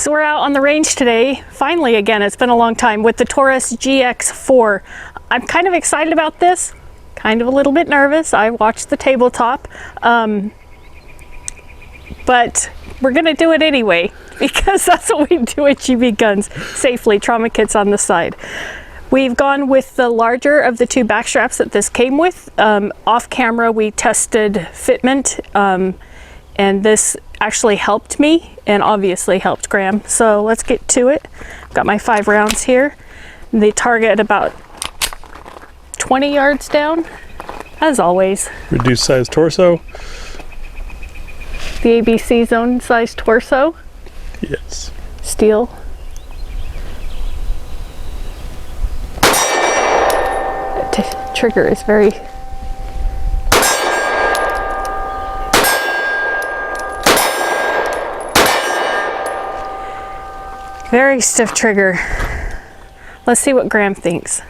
So we're out on the range today, finally again, it's been a long time, with the Taurus GX4. I'm kind of excited about this, kind of a little bit nervous. I watched the tabletop, but we're gonna do it anyway, because that's what we do at GBGuns, safely, trauma kits on the side. We've gone with the larger of the two back straps that this came with. Off camera we tested fitment, and this actually helped me and obviously helped Graham. So let's get to it. I've got my 5 rounds here. They target about 20 yards down, as always. Reduced size torso. The ABC zone size torso. Yes. Steel. The trigger is very stiff trigger. Let's see what Graham thinks.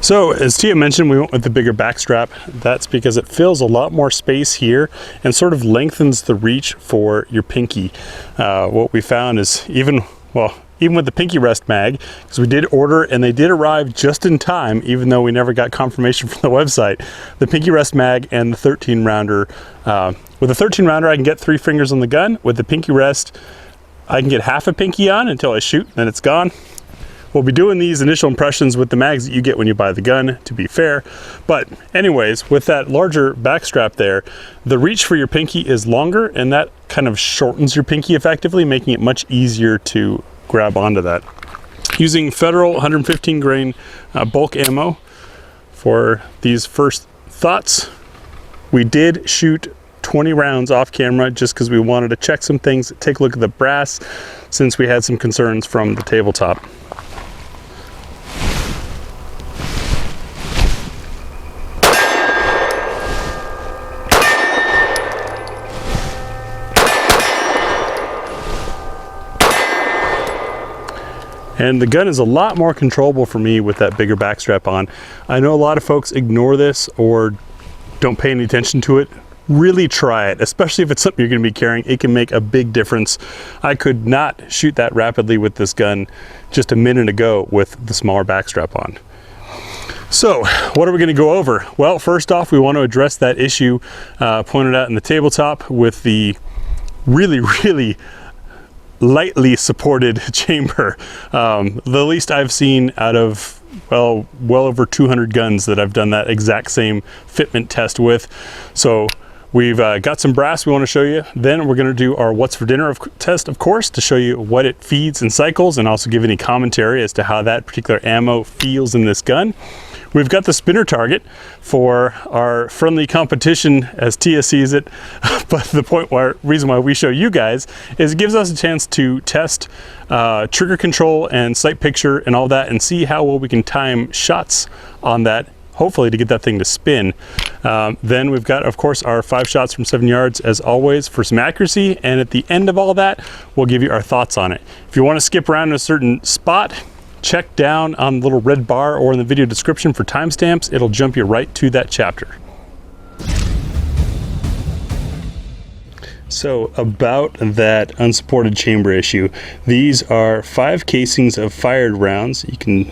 So as Tia mentioned, we went with the bigger back strap. That's because it fills a lot more space here and sort of lengthens the reach for your pinky. What we found is even with the pinky rest mag, because we did order and they did arrive just in time, even though we never got confirmation from the website, the pinky rest mag and the 13 rounder. With a 13 rounder, I can get 3 fingers on the gun. With the pinky rest, I can get half a pinky on until I shoot, then it's gone. We'll be doing these initial impressions with the mags that you get when you buy the gun, to be fair. But anyways, with that larger back strap there, the reach for your pinky is longer, and that kind of shortens your pinky effectively, making it much easier to grab onto that. Using Federal 115 grain bulk ammo for these first thoughts, we did shoot 20 rounds off camera just because we wanted to check some things, take a look at the brass, since we had some concerns from the tabletop. And the gun is a lot more controllable for me with that bigger back strap on. I know a lot of folks ignore this or don't pay any attention to it. Really try it, especially if it's something you're going to be carrying. It can make a big difference. I could not shoot that rapidly with this gun just a minute ago with the smaller backstrap on. So what are we going to go over? Well, first off, we want to address that issue pointed out in the tabletop with the really lightly supported chamber. The least I've seen out of well over 200 guns that I've done that exact same fitment test with. So we've got some brass we want to show you. Then we're going to do our what's for dinner test, of course, to show you what it feeds and cycles, and also give any commentary as to how that particular ammo feels in this gun. We've got the spinner target for our friendly competition, as Tia sees it. But the reason why we show you guys is it gives us a chance to test trigger control and sight picture and all that, and see how well we can time shots on that, hopefully to get that thing to spin. Then we've got, of course, our 5 shots from 7 yards as always for some accuracy, and at the end of all that we'll give you our thoughts on it. If you want to skip around in a certain spot, check down on the little red bar or in the video description for timestamps. It'll jump you right to that chapter. So about that unsupported chamber issue, these are 5 casings of fired rounds. You can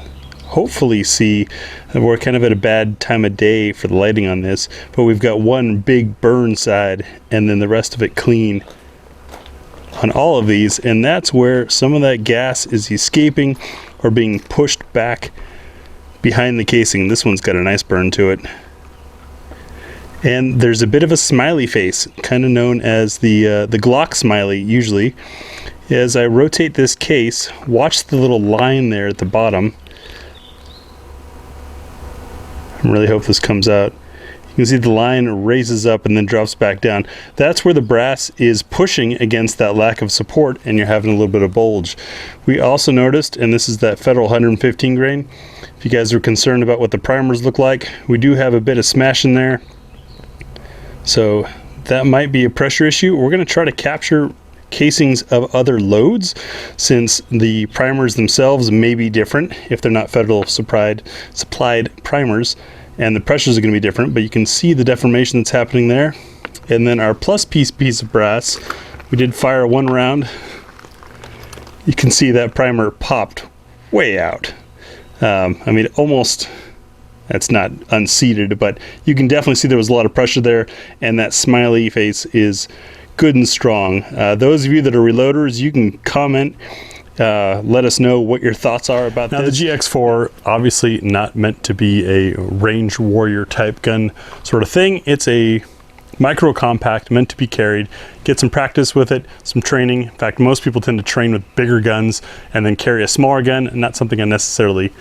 hopefully see we're kind of at a bad time of day for the lighting on this, but we've got one big burn side and then the rest of it clean on all of these, and that's where some of that gas is escaping or being pushed back behind the casing. This one's got a nice burn to it. And there's a bit of a smiley face, kind of known as the Glock smiley usually. As I rotate this case, watch the little line there at the bottom. I really hope this comes out. You can see the line raises up and then drops back down. That's where the brass is pushing against that lack of support, and you're having a little bit of bulge. We also noticed, and this is that Federal 115 grain, if you guys are concerned about what the primers look like, we do have a bit of smash in there. So that might be a pressure issue. We're going to try to capture casings of other loads, since the primers themselves may be different if they're not Federal supplied primers, and the pressures are going to be different, but you can see the deformation that's happening there. And then our plus piece of brass, we did fire 1 round you can see that primer popped way out. I mean, almost, that's not unseated, but you can definitely see there was a lot of pressure there, and that smiley face is good and strong. Those of you that are reloaders, you can comment, let us know what your thoughts are about this. Now, the GX4, obviously not meant to be a range warrior type gun sort of thing. It's a micro compact, meant to be carried. Get some practice with it, some training. In fact, most people tend to train with bigger guns and then carry a smaller gun, and not something I necessarily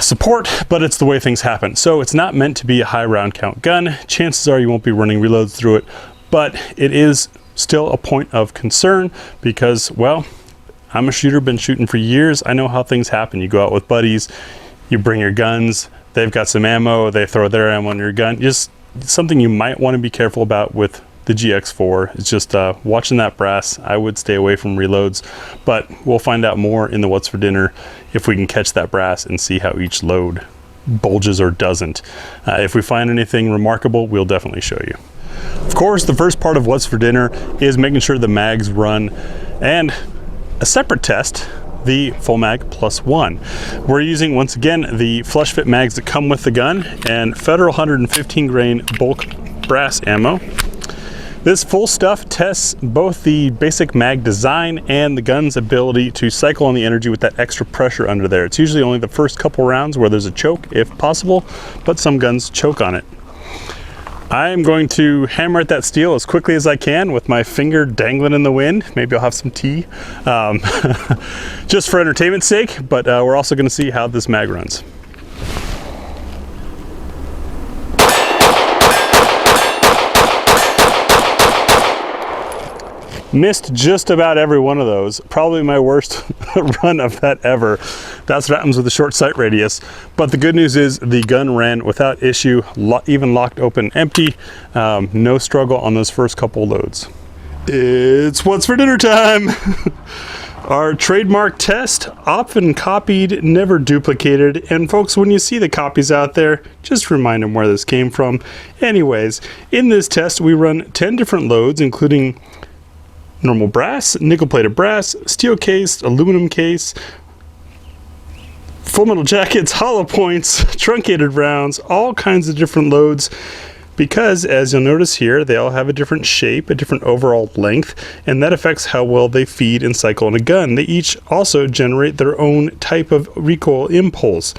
support, but it's the way things happen. So it's not meant to be a high round count gun. Chances are you won't be running reloads through it, but it is still a point of concern because, well, I'm a shooter, been shooting for years. I know how things happen. You go out with buddies, you bring your guns, they've got some ammo, they throw their ammo on your gun. Just something you might want to be careful about with the GX4. It's just watching that brass. I would stay away from reloads, but we'll find out more in the What's for Dinner if we can catch that brass and see how each load bulges or doesn't. If we find anything remarkable, we'll definitely show you. Of course, the first part of What's for Dinner is making sure the mags run, and a separate test, the full mag +1. We're using, once again, the flush fit mags that come with the gun and Federal 115 grain bulk brass ammo. This full stuff tests both the basic mag design and the gun's ability to cycle on the energy with that extra pressure under there. It's usually only the first couple rounds where there's a choke, if possible, but some guns choke on it. I am going to hammer at that steel as quickly as I can with my finger dangling in the wind. Maybe I'll have some tea, just for entertainment's sake, but we're also going to see how this mag runs. Missed just about every one of those. Probably my worst run of that ever. That's what happens with the short sight radius. But the good news is the gun ran without issue, even locked open empty. No struggle on those first couple loads. It's What's for Dinner time. Our trademark test, often copied, never duplicated. And folks, when you see the copies out there, just remind them where this came from. Anyways, in this test, we run 10 different loads, including normal brass, nickel-plated brass, steel case, aluminum case, full metal jackets, hollow points, truncated rounds, all kinds of different loads, because as you'll notice here, they all have a different shape, a different overall length, and that affects how well they feed and cycle in a gun. They each also generate their own type of recoil impulse,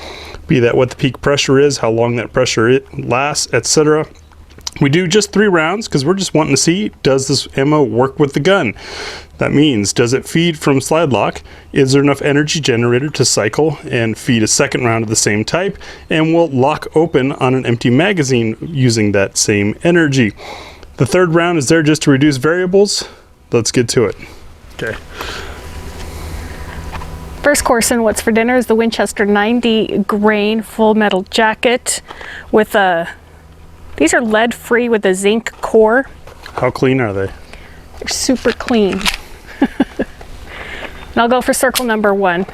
be that what the peak pressure is, how long that pressure lasts, etc. We do just 3 rounds because we're just wanting to see, does this ammo work with the gun? That means, does it feed from slide lock? Is there enough energy generated to cycle and feed a second round of the same type? And will lock open on an empty magazine using that same energy? The third round is there just to reduce variables. Let's get to it. Okay. First course in What's for Dinner is the Winchester 90 grain full metal jacket with a, these are lead free with a zinc core. How clean are they? They're super clean. And I'll go for circle number 1.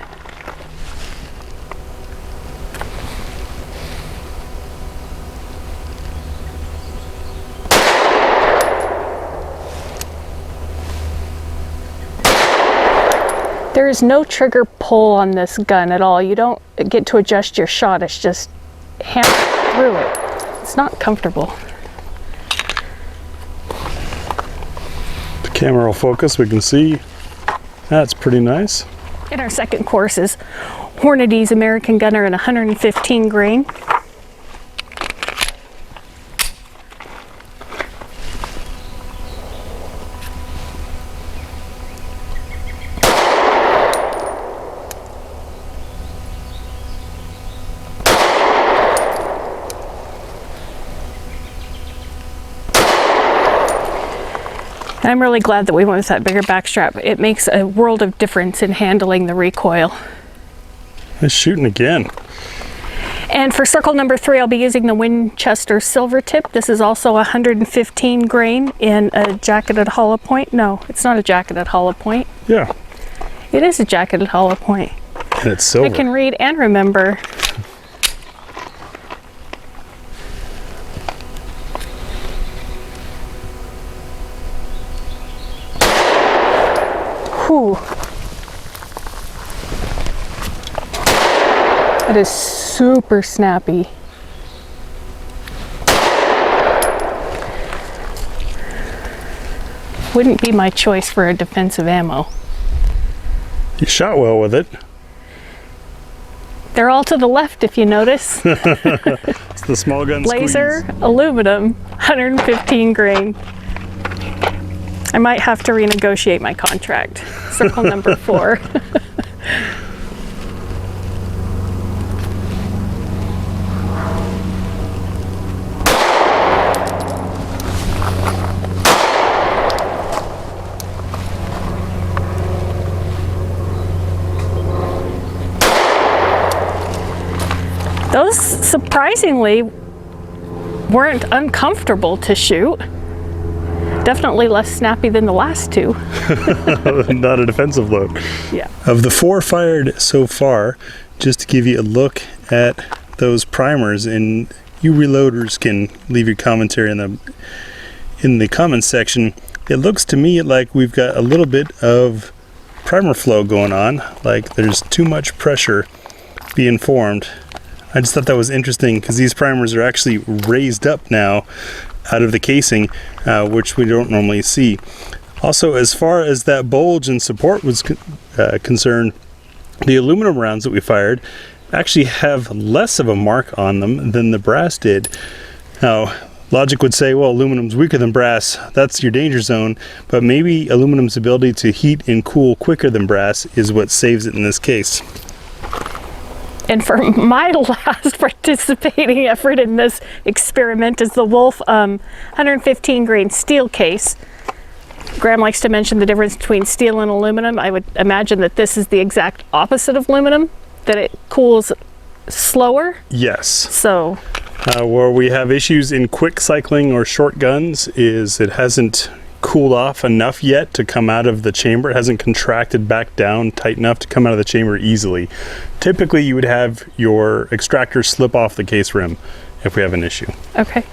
There is no trigger pull on this gun at all. You don't get to adjust your shot. It's just hammer through it. It's not comfortable. The camera will focus. We can see that's pretty nice. And our second course is Hornady's American Gunner in 115 grain. I'm really glad that we went with that bigger backstrap. It makes a world of difference in handling the recoil. It's shooting again. And for circle number 3, I'll be using the Winchester Silver Tip. This is also 115 grain in a jacketed hollow point. No, it's not a jacketed hollow point. Yeah. It is a jacketed hollow point. And it's silver. I can read and remember. Whew. That is super snappy. Wouldn't be my choice for a defensive ammo. You shot well with it. They're all to the left if you notice. It's the small gun Laser, squeeze. aluminum, 115 grain. I might have to renegotiate my contract. Circle number 4. Those surprisingly weren't uncomfortable to shoot. Definitely less snappy than the last 2. Not a defensive load. Yeah. Of the 4 fired so far, just to give you a look at those primers, and you reloaders can leave your commentary in the comments section. It looks to me like we've got a little bit of primer flow going on, like there's too much pressure being formed. I just thought that was interesting because these primers are actually raised up now out of the casing, which we don't normally see. Also, as far as that bulge and support was concerned, the aluminum rounds that we fired actually have less of a mark on them than the brass did. Now, logic would say, well, aluminum's weaker than brass, that's your danger zone, but maybe aluminum's ability to heat and cool quicker than brass is what saves it in this case. And for my last participating effort in this experiment is the Wolf 115 grain steel case. Graham likes to mention the difference between steel and aluminum. I would imagine that this is the exact opposite of aluminum, that it cools slower. Yes. So where we have issues in quick cycling or short guns is it hasn't cooled off enough yet to come out of the chamber. It hasn't contracted back down tight enough to come out of the chamber easily. Typically you would have your extractor slip off the case rim if we have an issue. Okay.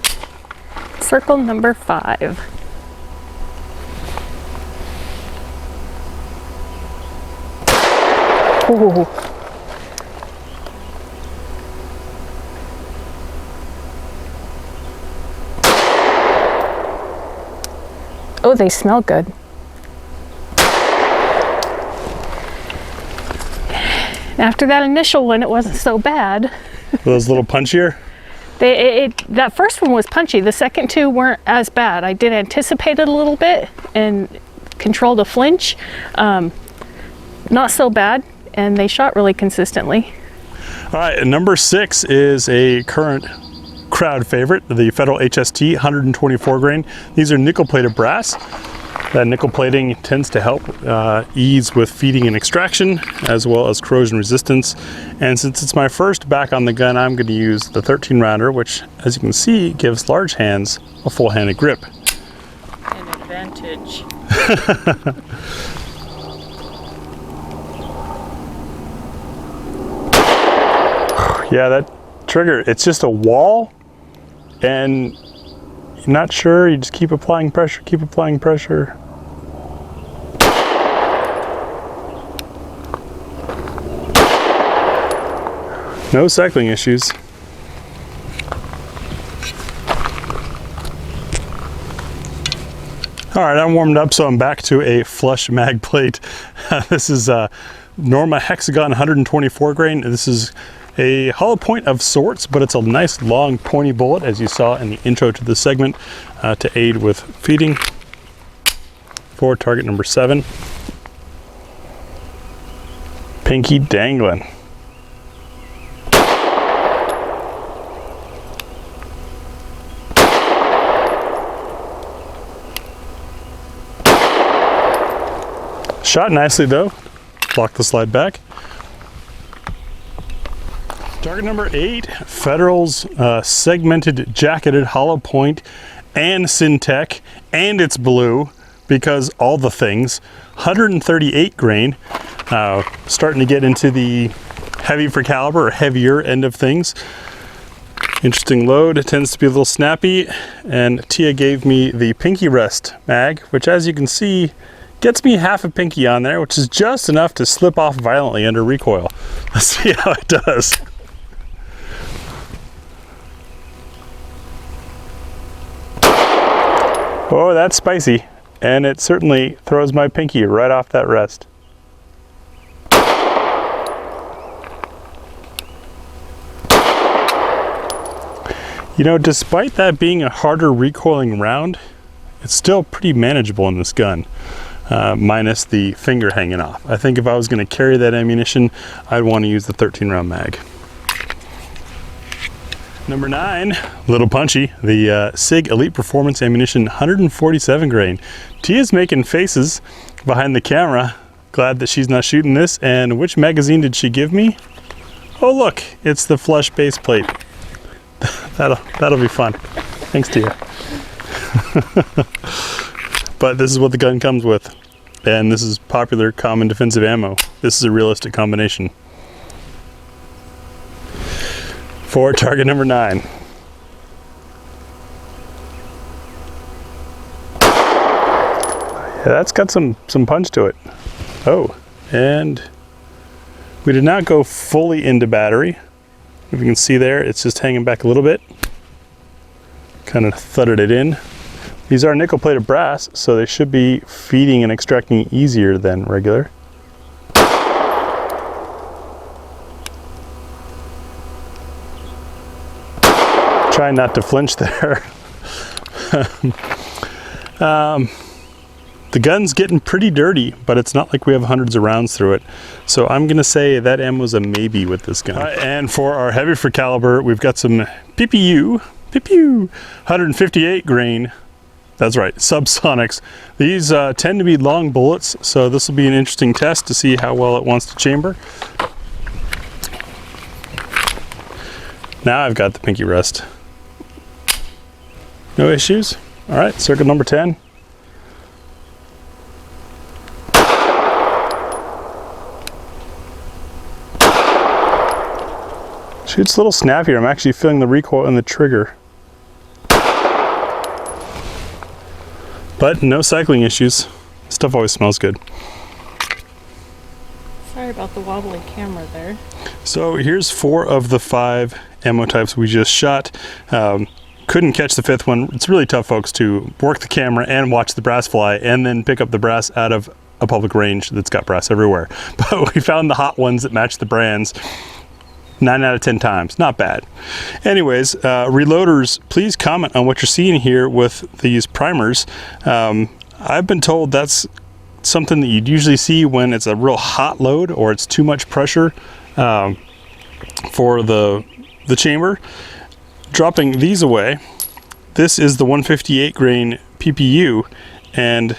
Circle number 5. Ooh. Oh, they smell good. After that initial one, it wasn't so bad. Those a little punchier? That first one was punchy. The second 2 weren't as bad. I did anticipate it a little bit and controlled a flinch. Not so bad, and they shot really consistently. All right, and number 6 is a current crowd favorite, the Federal HST 124 grain. These are nickel plated brass. That nickel plating tends to help ease with feeding and extraction, as well as corrosion resistance. And since it's my first back on the gun, I'm going to use the 13 rounder, which, as you can see, gives large hands a full-handed grip. An advantage. Yeah, that trigger, it's just a wall, and you're not sure, you just keep applying pressure, keep applying pressure. No cycling issues. All right, I'm warmed up, so I'm back to a flush mag plate. This is Norma Hexagon 124 grain. This is a hollow point of sorts, but it's a nice long pointy bullet, as you saw in the intro to this segment, to aid with feeding for target number 7. Pinky dangling. Shot nicely though. Lock the slide back. Target number 8, Federal's segmented jacketed hollow point and Syntec, and it's blue because all the things. 138 grain, starting to get into the heavy for caliber or heavier end of things. Interesting load, it tends to be a little snappy, and Tia gave me the Pinky Rest mag, which, as you can see, gets me half a pinky on there, which is just enough to slip off violently under recoil. Let's see how it does. Oh, that's spicy. And it certainly throws my pinky right off that rest. You know, despite that being a harder recoiling round, it's still pretty manageable in this gun, minus the finger hanging off. I think if I was going to carry that ammunition, I'd want to use the 13 round mag. Number 9, little punchy, the SIG Elite Performance Ammunition 147 grain. Tia's making faces behind the camera. Glad that she's not shooting this. And which magazine did she give me? Oh look, it's the flush base plate. That'll be fun. Thanks, Tia. But this is what the gun comes with. And this is popular common defensive ammo. This is a realistic combination. For target number 9. Yeah, that's got some punch to it. Oh, and we did not go fully into battery. If you can see there, it's just hanging back a little bit. Kind of thudded it in. These are nickel plated brass, so they should be feeding and extracting easier than regular. Try not to flinch there. The gun's getting pretty dirty, but it's not like we have hundreds of rounds through it. So I'm gonna say that ammo's a maybe with this gun. And for our heavy for caliber, we've got some PPU, 158 grain. That's right, subsonics. These tend to be long bullets, so this will be an interesting test to see how well it wants to chamber. Now I've got the pinky rest. No issues. All right, circle number 10. Shoots a little snappier. I'm actually feeling the recoil in the trigger. But no cycling issues. Stuff always smells good. Sorry about the wobbly camera there. So here's 4 of the 5 ammo types we just shot. Couldn't catch the 5th one. It's really tough, folks, to work the camera and watch the brass fly and then pick up the brass out of a public range that's got brass everywhere. But we found the hot ones that match the brands 9 out of 10 times. Not bad. Anyways, reloaders, please comment on what you're seeing here with these primers. I've been told that's something that you'd usually see when it's a real hot load or it's too much pressure for the chamber. Dropping these away, this is the 158 grain PPU, and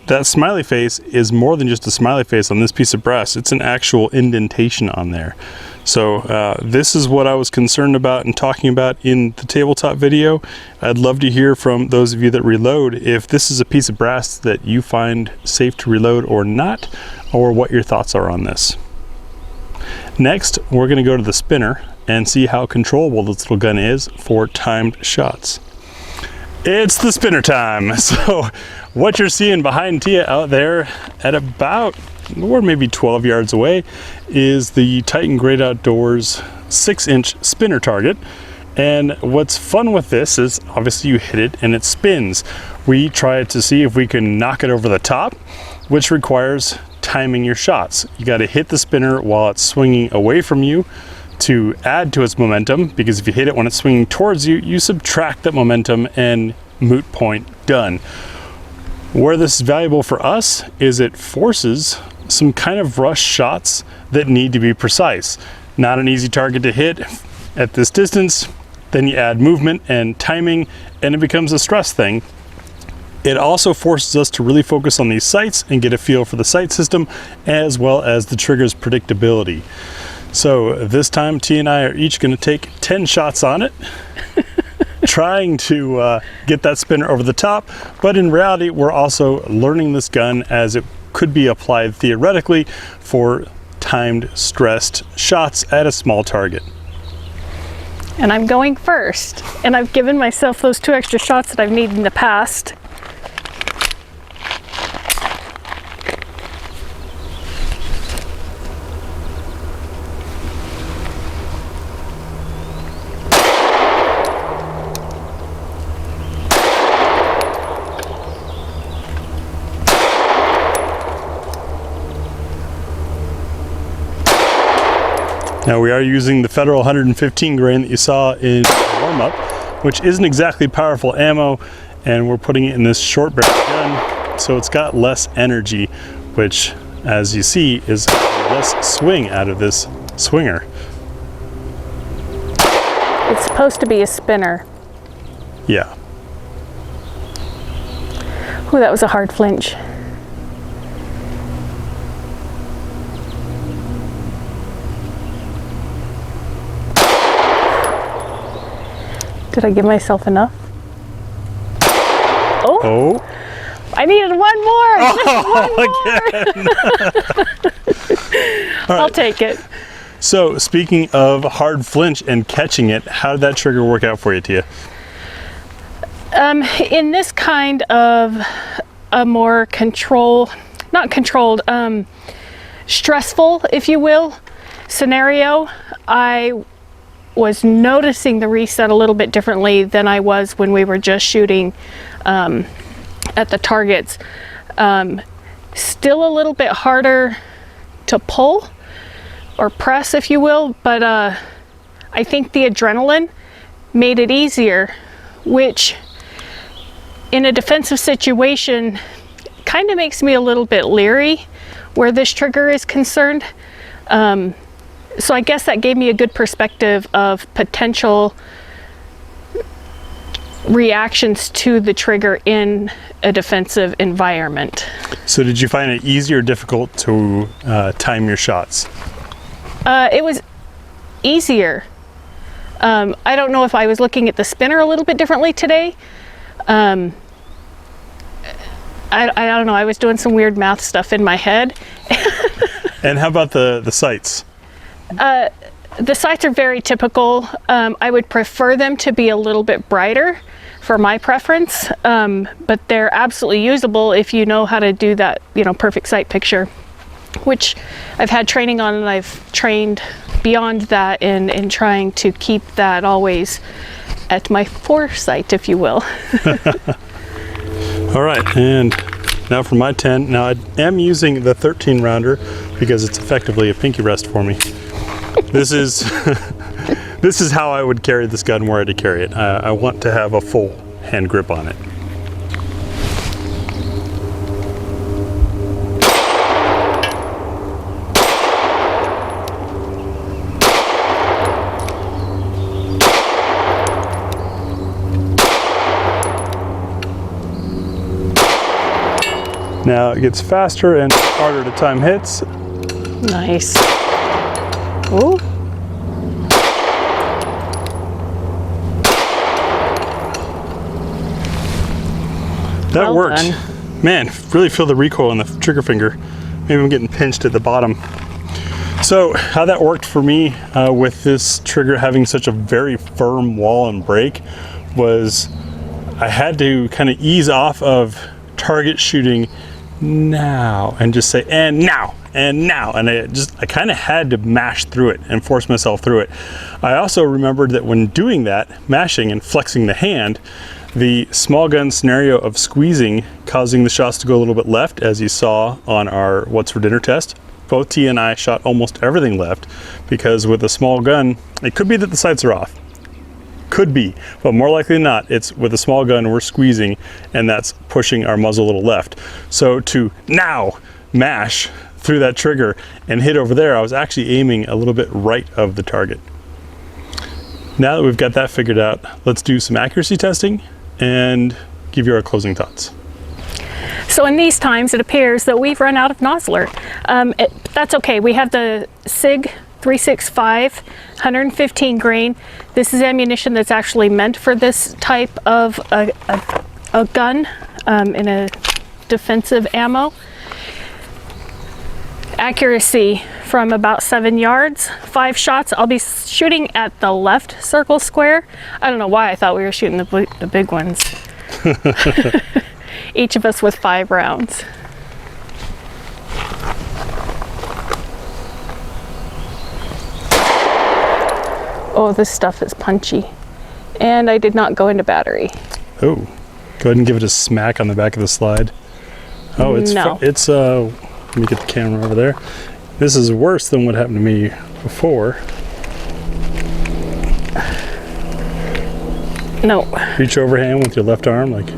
that smiley face is more than just a smiley face on this piece of brass. It's an actual indentation on there. So this is what I was concerned about and talking about in the tabletop video. I'd love to hear from those of you that reload if this is a piece of brass that you find safe to reload or not, or what your thoughts are on this. Next, we're going to go to the spinner and see how controllable this little gun is for timed shots. It's the spinner time. So what you're seeing behind Tia out there at about, or maybe 12 yards away, is the Titan Great Outdoors 6-inch spinner target. And what's fun with this is obviously you hit it and it spins. We try to see if we can knock it over the top, which requires timing your shots. You got to hit the spinner while it's swinging away from you to add to its momentum, because if you hit it when it's swinging towards you, you subtract that momentum and moot point, done. Where this is valuable for us is it forces some kind of rush shots that need to be precise. Not an easy target to hit at this distance. Then you add movement and timing and it becomes a stress thing. It also forces us to really focus on these sights and get a feel for the sight system as well as the trigger's predictability. So this time T and I are each going to take 10 shots on it, trying to get that spinner over the top, but in reality we're also learning this gun as it could be applied theoretically for timed stressed shots at a small target. And I'm going first, and I've given myself those 2 extra shots that I've needed in the past. Now we are using the Federal 115 grain that you saw in warm-up, which isn't exactly powerful ammo, and we're putting it in this short barrel gun, so it's got less energy, which, as you see, is less swing out of this swinger. It's supposed to be a spinner. Yeah. Ooh, that was a hard flinch. Did I give myself enough? Oh! Oh. I needed one more! Just one more! I'll take it. So, speaking of hard flinch and catching it, how did that trigger work out for you, Tia? In this kind of a more stressful, if you will, scenario, I was noticing the reset a little bit differently than I was when we were just shooting at the targets. Still a little bit harder to pull or press, if you will, but I think the adrenaline made it easier, which in a defensive situation kind of makes me a little bit leery where this trigger is concerned. So I guess that gave me a good perspective of potential reactions to the trigger in a defensive environment. So did you find it easier or difficult to time your shots? It was easier. I don't know if I was looking at the spinner a little bit differently today. I don't know, I was doing some weird math stuff in my head. And how about the sights? The sights are very typical. I would prefer them to be a little bit brighter for my preference, but they're absolutely usable if you know how to do that, perfect sight picture, which I've had training on, and I've trained beyond that in trying to keep that always at my foresight, if you will. All right, and now for my 10. Now I am using the 13 rounder because it's effectively a pinky rest for me. This is this is how I would carry this gun were I to carry it. I want to have a full hand grip on it. Now it gets faster and harder to time hits. Nice. Ooh. That Well worked. done. Man, really feel the recoil on the trigger finger. Maybe I'm getting pinched at the bottom. So how that worked for me with this trigger having such a very firm wall and break was I had to kind of ease off of target shooting now and just say, and now, and now. And I kind of had to mash through it and force myself through it. I also remembered that when doing that, mashing and flexing the hand, the small gun scenario of squeezing, causing the shots to go a little bit left, as you saw on our What's for Dinner test. Both T and I shot almost everything left because with a small gun, it could be that the sights are off. Could be, but more likely than not, it's with a small gun we're squeezing and that's pushing our muzzle a little left. So to now mash through that trigger and hit over there, I was actually aiming a little bit right of the target. Now that we've got that figured out, let's do some accuracy testing and give you our closing thoughts. So in these times, it appears that we've run out of nozzler. That's okay. We have the SIG 365 115 grain. This is ammunition that's actually meant for this type of a gun in a defensive ammo. Accuracy from about 7 yards, 5 shots. I'll be shooting at the left circle square. I don't know why I thought we were shooting the big ones. Each of us with 5 rounds. Oh, this stuff is punchy. And I did not go into battery. Oh, go ahead and give it a smack on the back of the slide. Oh, it's no. let me get the camera over there. This is worse than what happened to me before. No. Reach overhand with your left arm, like.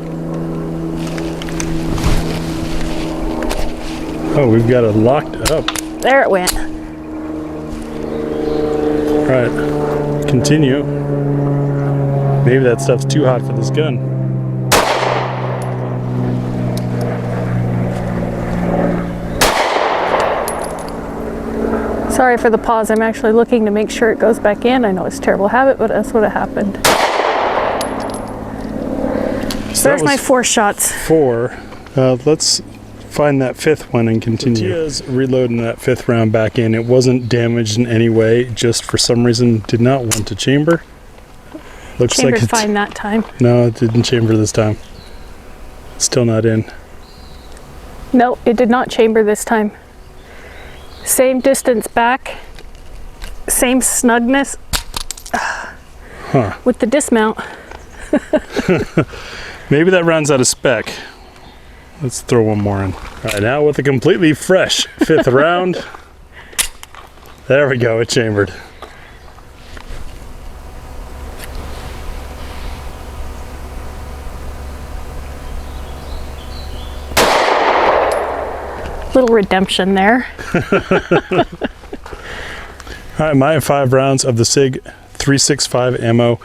Oh, we've got it locked up. There it went. All right, continue. Maybe that stuff's too hot for this gun. Sorry for the pause. I'm actually looking to make sure it goes back in. I know it's a terrible habit, but that's what happened. So there's my 4 shots. 4. Let's find that 5th one and continue. Tia's reloading that 5th round back in. It wasn't damaged in any way, just for some reason did not want to chamber. Looks Chambered like it's fine that time. No, it didn't chamber this time. Still not in. No, it did not chamber this time. Same distance back, same snugness with the dismount. Maybe that rounds out of spec. Let's throw one more in. All right, now with a completely fresh 5th round. There we go, it chambered. Little redemption there. All right, my 5 rounds of the SIG 365 ammo.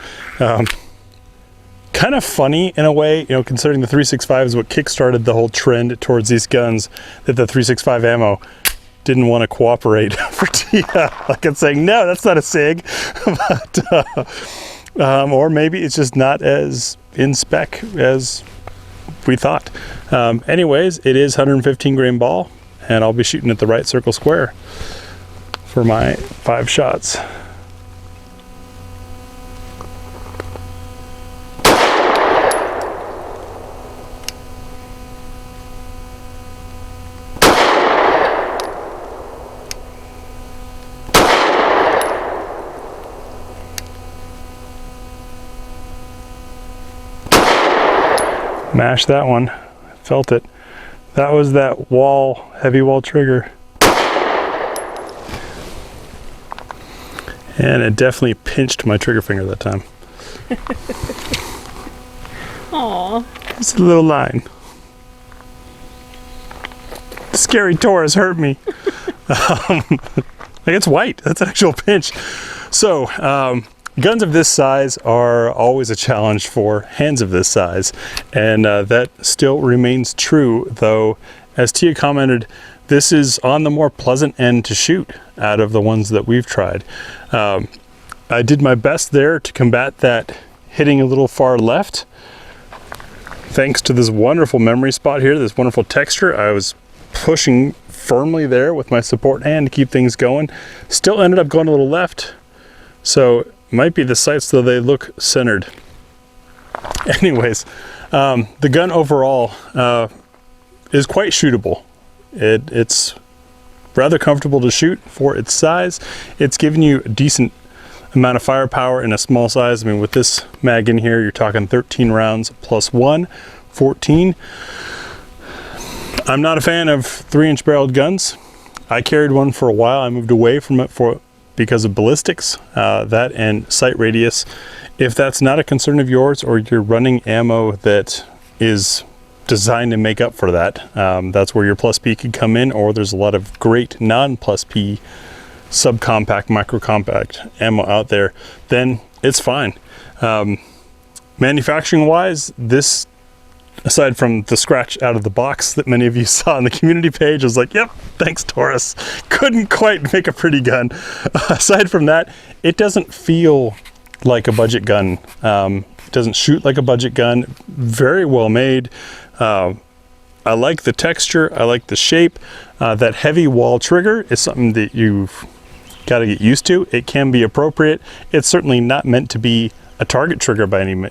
Kind of funny in a way, you know, considering the 365 is what kickstarted the whole trend towards these guns, that the 365 ammo didn't want to cooperate for Tia. Like it's saying, no, that's not a SIG. But, or maybe it's just not as in spec as we thought. Anyways, it is 115 grain ball, and I'll be shooting at the right circle square for my 5 shots. Mashed that one, felt it. That was that wall, heavy wall trigger. And it definitely pinched my trigger finger that time. Aww. Just a little line. Scary Taurus hurt me. Like it's white, that's an actual pinch. So, guns of this size are always a challenge for hands of this size, and that still remains true, though, as Tia commented, this is on the more pleasant end to shoot out of the ones that we've tried. I did my best there to combat that hitting a little far left. Thanks to this wonderful memory spot here, this wonderful texture, I was pushing firmly there with my support hand to keep things going. Still ended up going a little left, so might be the sights, though they look centered. Anyways, the gun overall is quite shootable. It's rather comfortable to shoot for its size. It's giving you a decent amount of firepower in a small size. I mean, with this mag in here, you're talking 13 rounds plus 1, 14. I'm not a fan of 3-inch barreled guns. I carried one for a while. I moved away from it because of ballistics, that and sight radius. If that's not a concern of yours, or you're running ammo that is designed to make up for that, that's where your plus P could come in, or there's a lot of great non-plus P subcompact, microcompact ammo out there, then it's fine. Manufacturing wise, this, aside from the scratch out of the box that many of you saw on the community page, I was like, yep, thanks Taurus. Couldn't quite make a pretty gun. Aside from that, it doesn't feel like a budget gun. It doesn't shoot like a budget gun. Very well made. I like the texture. I like the shape. That heavy wall trigger is something that you've got to get used to. It can be appropriate. It's certainly not meant to be a target trigger by any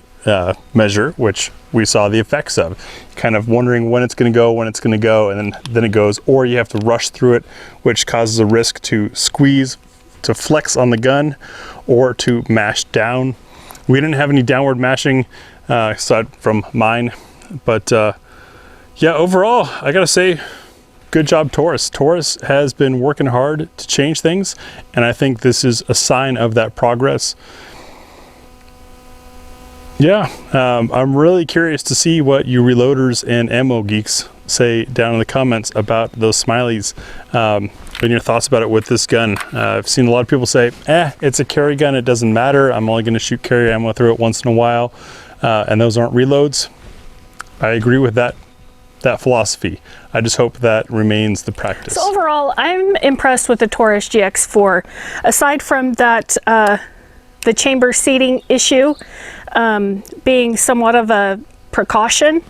measure, which we saw the effects of. Kind of wondering when it's going to go, and then it goes, or you have to rush through it, which causes a risk to squeeze, to flex on the gun, or to mash down. We didn't have any downward mashing aside from mine, but yeah, overall, I gotta say, good job, Taurus. Taurus has been working hard to change things, and I think this is a sign of that progress. Yeah, I'm really curious to see what you reloaders and ammo geeks say down in the comments about those smileys, and your thoughts about it with this gun. I've seen a lot of people say, it's a carry gun, it doesn't matter, I'm only going to shoot carry ammo through it once in a while, and those aren't reloads. I agree with that philosophy. I just hope that remains the practice. So overall, I'm impressed with the Taurus GX4. Aside from that, the chamber seating issue being somewhat of a precaution,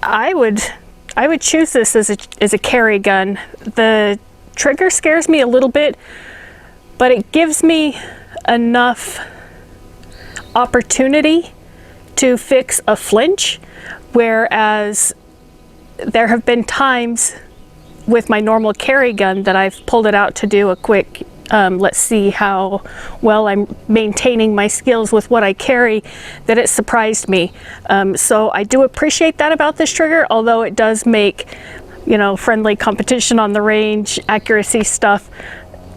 I would choose this as a carry gun. The trigger scares me a little bit, but it gives me enough opportunity to fix a flinch, whereas there have been times with my normal carry gun that I've pulled it out to do a quick let's see how well I'm maintaining my skills with what I carry, that it surprised me. So I do appreciate that about this trigger, although it does make, you know, friendly competition on the range, accuracy stuff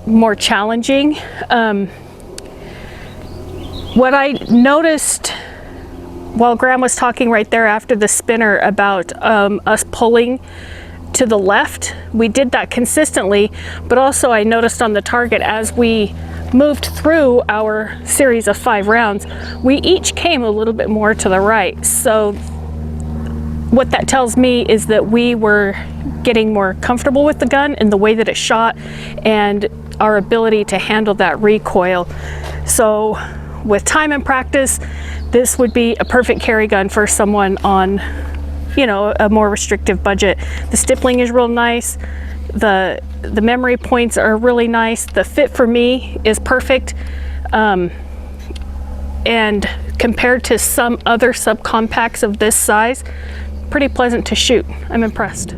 more challenging. What I noticed while Graham was talking right there after the spinner about us pulling to the left, we did that consistently, but also I noticed on the target as we moved through our series of 5 rounds, we each came a little bit more to the right. So what that tells me is that we were getting more comfortable with the gun and the way that it shot and our ability to handle that recoil. So with time and practice, this would be a perfect carry gun for someone on, you know, a more restrictive budget. The stippling is real nice. The memory points are really nice. The fit for me is perfect. And compared to some other subcompacts of this size, pretty pleasant to shoot. I'm impressed.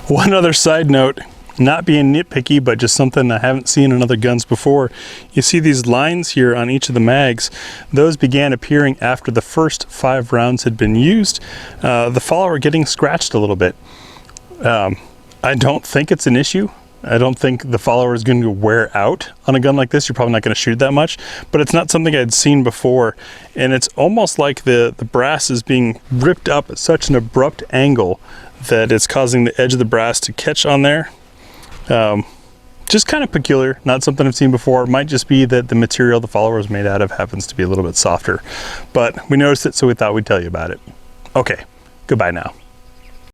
One other side note, not being nitpicky, but just something I haven't seen in other guns before. You see these lines here on each of the mags. Those began appearing after the first 5 rounds had been used. The follower getting scratched a little bit. I don't think it's an issue. I don't think the follower is going to wear out on a gun like this. You're probably not going to shoot that much, but it's not something I'd seen before. And it's almost like the brass is being ripped up at such an abrupt angle that it's causing the edge of the brass to catch on there. Just kind of peculiar, not something I've seen before. It might just be that the material the follower is made out of happens to be a little bit softer, but we noticed it, so we thought we'd tell you about it. Okay, goodbye now.